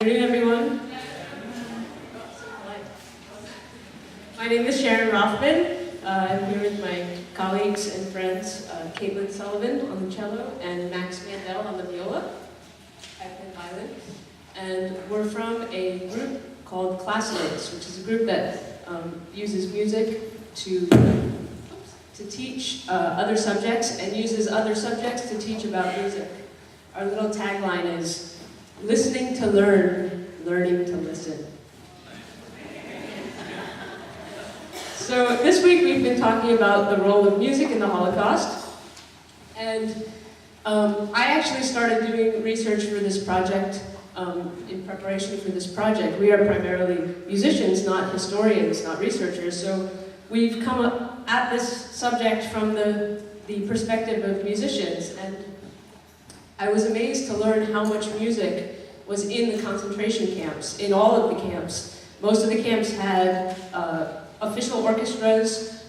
Good afternoon, everyone. My name is Sharon Rothman. I'm here with my colleagues and friends, Caitlin Sullivan on the cello and Max Mandel on the viola. I play violin. And we're from a group called Classmates, which is a group that uses music to teach other subjects and uses other subjects to teach about music. Our little tagline is, listening to learn, learning to listen. So this week we've been talking about the role of music in the Holocaust. And I actually started doing research for this project in preparation for this project. We are primarily musicians, not historians, not researchers. So we've come up at this subject from the perspective of musicians. And I was amazed to learn how much music was in the concentration camps, in all of the camps. Most of the camps had official orchestras,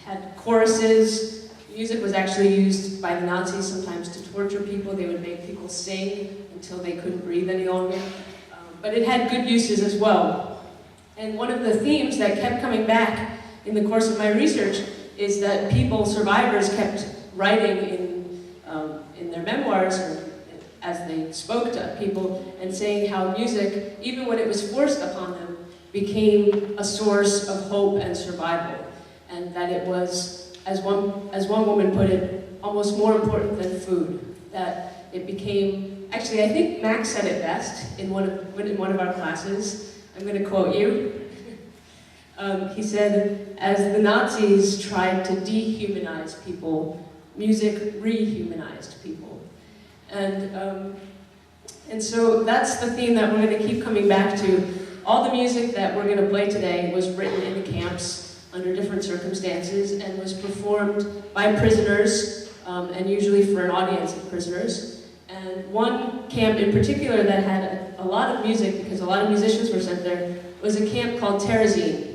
had choruses. Music was actually used by the Nazis sometimes to torture people. They would make people sing until they couldn't breathe any longer. But it had good uses as well. And one of the themes that kept coming back in the course of my research is that people, survivors, kept writing in their memoirs or as they spoke to people and saying how music, even when it was forced upon them, became a source of hope and survival. And that it was, as one woman put it, almost more important than food. That it became, actually I think Max said it best in one of our classes. I'm going to quote you. He said, as the Nazis tried to dehumanize people, music rehumanized people. And so that's the theme that we're going to keep coming back to. All the music that we're going to play today was written in the camps under different circumstances and was performed by prisoners, and usually for an audience of prisoners. And one camp in particular that had a lot of music, because a lot of musicians were sent there, was a camp called Tallahassee.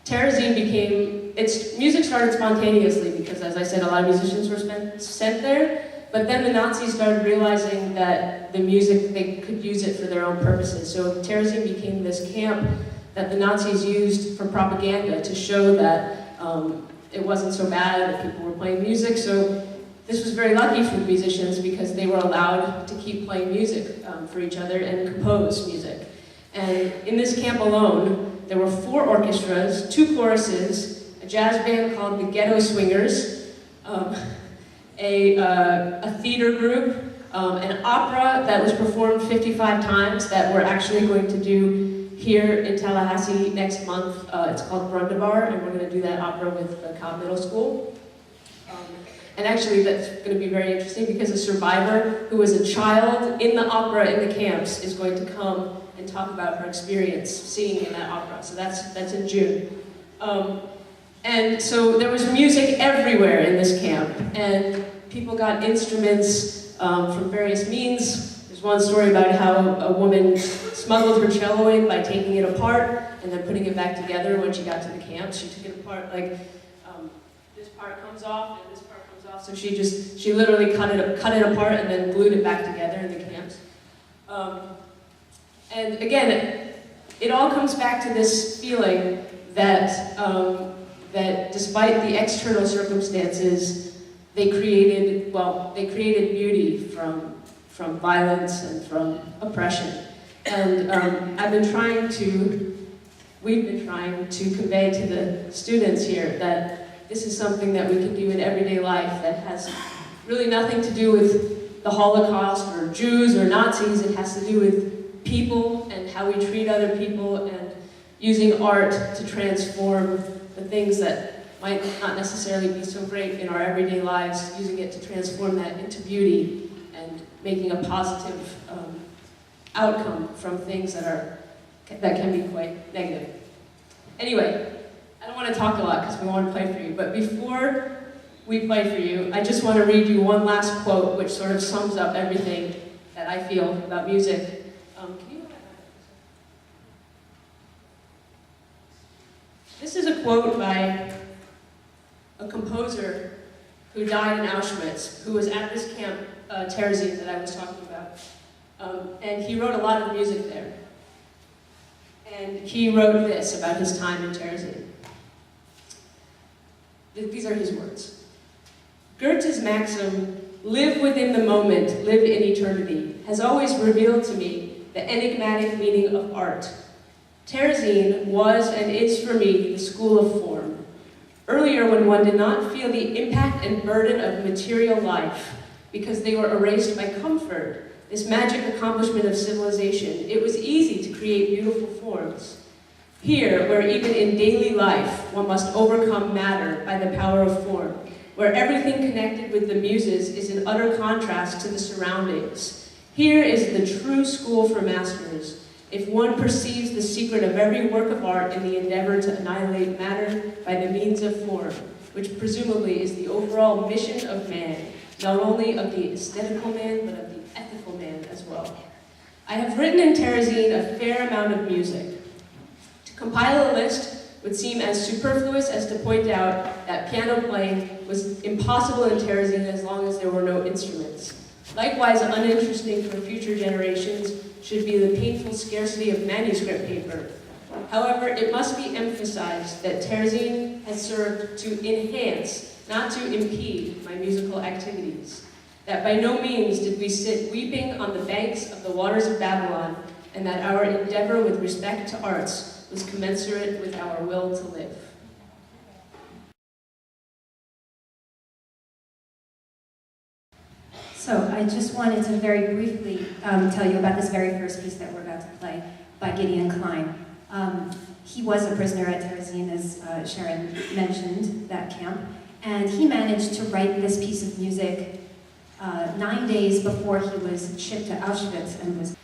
Tallahassee became, its music started spontaneously because, as I said, a lot of musicians were sent there, but then the Nazis started realizing that the music, they could use it for their own purposes. So Tallahassee became this camp that the Nazis used for propaganda to show that it wasn't so bad that people were playing music. So this was very lucky for the musicians because they were allowed to keep playing music for each other and compose music. And in this camp alone, there were 4 orchestras, 2 choruses, a jazz band called the Ghetto Swingers, a theater group, an opera that was performed 55 times that we're actually going to do here in Tallahassee next month. It's called Brundabar, and we're going to do that opera with the Cobb Middle School. And actually that's going to be very interesting because a survivor who was a child in the opera in the camps is going to come and talk about her experience singing in that opera. So that's in June. And so there was music everywhere in this camp, and people got instruments from various means. There's one story about how a woman smuggled her cello in by taking it apart and then putting it back together when she got to the camp. She took it apart, like this part comes off and this part comes off. So she literally cut it apart and then glued it back together in the camps. And again, it all comes back to this feeling that, that despite the external circumstances, they created beauty from violence and from oppression. And we've been trying to convey to the students here that this is something that we can do in everyday life that has really nothing to do with the Holocaust or Jews or Nazis. It has to do with people and how we treat other people and using art to transform the things that might not necessarily be so great in our everyday lives, using it to transform that into beauty and making a positive outcome from things that can be quite negative. Anyway, I don't want to talk a lot because we want to play for you, but before we play for you, I just want to read you one last quote which sort of sums up everything that I feel about music. This is a quote by a composer who died in Auschwitz, who was at this camp, Tallahassee, that I was talking about. And he wrote a lot of music there. And he wrote this about his time in Tallahassee. These are his words. Goethe's maxim, "Live within the moment, live in eternity," has always revealed to me the enigmatic meaning of art. Terezin was and is for me the school of form. Earlier, when one did not feel the impact and burden of material life because they were erased by comfort, this magic accomplishment of civilization, it was easy to create beautiful forms. Here, where even in daily life one must overcome matter by the power of form, where everything connected with the muses is in utter contrast to the surroundings, here is the true school for masters. If one perceives the secret of every work of art in the endeavor to annihilate matter by the means of form, which presumably is the overall mission of man, not only of the aesthetical man, but of the ethical man as well. I have written in Terezin a fair amount of music. To compile a list would seem as superfluous as to point out that piano playing was impossible in Terezin as long as there were no instruments. Likewise, uninteresting for future generations should be the painful scarcity of manuscript paper. However, it must be emphasized that Terezin has served to enhance, not to impede, my musical activities. That by no means did we sit weeping on the banks of the waters of Babylon, and that our endeavor with respect to arts was commensurate with our will to live. So I just wanted to very briefly tell you about this very first piece that we're about to play by Gideon Klein. He was a prisoner at Terezin, as Sharon mentioned, that camp, and he managed to write this piece of music 9 days before he was shipped to Auschwitz and was